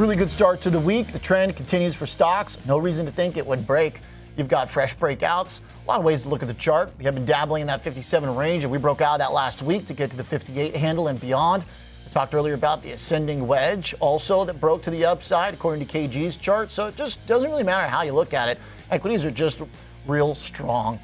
Really good start to the week. The trend continues for stocks. No reason to think it would break. You've got fresh breakouts. A lot of ways to look at the chart. We have been dabbling in that 57 range, and we broke out of that last week to get to the 58 handle and beyond. We talked earlier about the ascending wedge also that broke to the upside according to KG's chart. So it just doesn't really matter how you look at it. Equities are just real strong.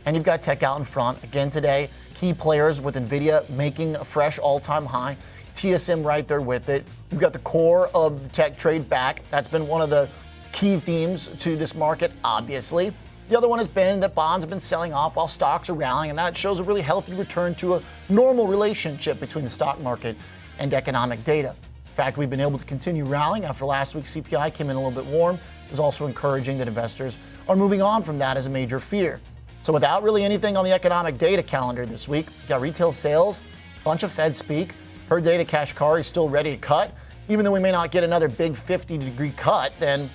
And you've got tech out in front. Again today, key players with NVIDIA making a fresh all-time high. TSM right there with it. You've got the core of the tech trade back. That's been one of the key themes to this market, obviously. The other one has been that bonds have been selling off while stocks are rallying, and that shows a really healthy return to a normal relationship between the stock market and economic data. In fact, we've been able to continue rallying after last week's CPI came in a little bit warm. It's also encouraging that investors are moving on from that as a major fear. So without really anything on the economic data calendar this week, we've got retail sales, a bunch of Fed speak. Her data Kashkari is still ready to cut. Even though we may not get another big 50-degree cut, then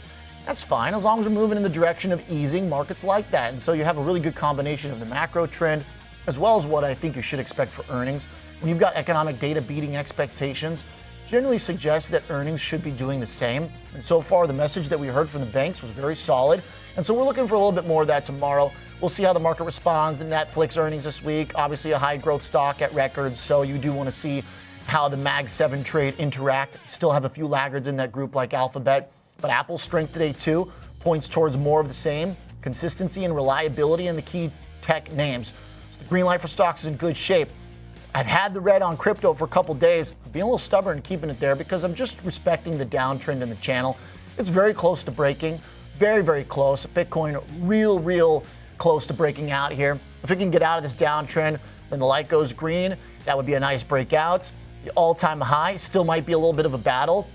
that's fine as long as we're moving in the direction of easing markets like that. And so you have a really good combination of the macro trend as well as what I think you should expect for earnings. When you've got economic data beating expectations, generally suggests that earnings should be doing the same. And so far, the message that we heard from the banks was very solid. And so we're looking for a little bit more of that tomorrow. We'll see how the market responds to Netflix earnings this week. Obviously, a high growth stock at records, so you do want to see how the Mag 7 trade interact. Still have a few laggards in that group like Alphabet, but Apple's strength today too points towards more of the same, consistency and reliability in the key tech names. So the green light for stocks is in good shape. I've had the red on crypto for a couple days. I'm being a little stubborn in keeping it there because I'm just respecting the downtrend in the channel. It's very close to breaking, very, very close. Bitcoin real close to breaking out here. If we can get out of this downtrend, then the light goes green. That would be a nice breakout. The all-time high still might be a little bit of a battle.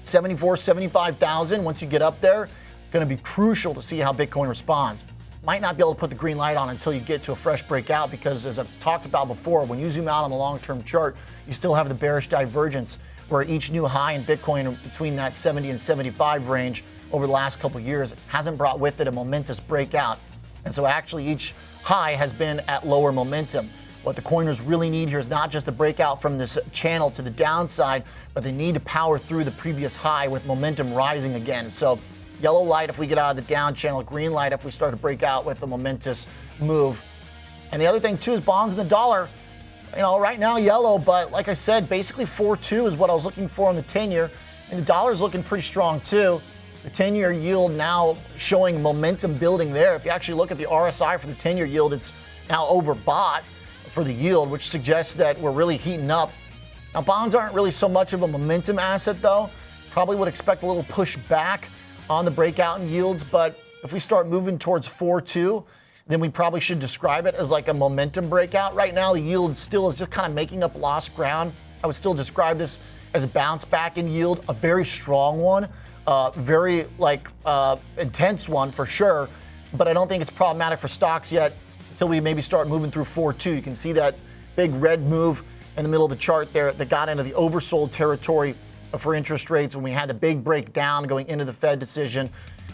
75,000 once you get up there, going to be crucial to see how Bitcoin responds. Might not be able to put the green light on until you get to a fresh breakout because, as I've talked about before, when you zoom out on the long-term chart, you still have the bearish divergence where each new high in Bitcoin between that 70 and 75 range over the last couple of years hasn't brought with it a momentous breakout. And so actually each high has been at lower momentum. What the coiners really need here is not just a breakout from this channel to the downside, but they need to power through the previous high with momentum rising again. So yellow light if we get out of the down channel, green light if we start to break out with a momentous move. And the other thing too is bonds and the dollar. You know, right now yellow, but like I said, basically 4.2 is what I was looking for on the 10-year. And the dollar is looking pretty strong too. The 10-year yield now showing momentum building there. If you actually look at the RSI for the 10-year yield, it's now overbought for the yield, which suggests that we're really heating up. Now, bonds aren't really so much of a momentum asset, though. Probably would expect a little push back on the breakout in yields, but if we start moving towards 4.2, then we probably should describe it as like a momentum breakout. Right now, the yield still is just kind of making up lost ground. I would still describe this as a bounce back in yield, a very strong one, very intense one for sure, but I don't think it's problematic for stocks yet. Until we maybe start moving through 4.2. You can see that big red move in the middle of the chart there that got into the oversold territory for interest rates when we had the big breakdown going into the Fed decision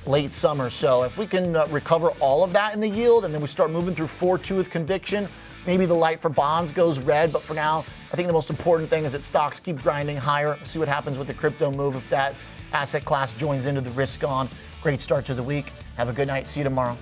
late summer. So if we can recover all of that in the yield and then we start moving through 4.2 with conviction, maybe the light for bonds goes red. But for now, I think the most important thing is that stocks keep grinding higher. We'll see what happens with the crypto move if that asset class joins into the risk on. Great start to the week. Have a good night. See you tomorrow.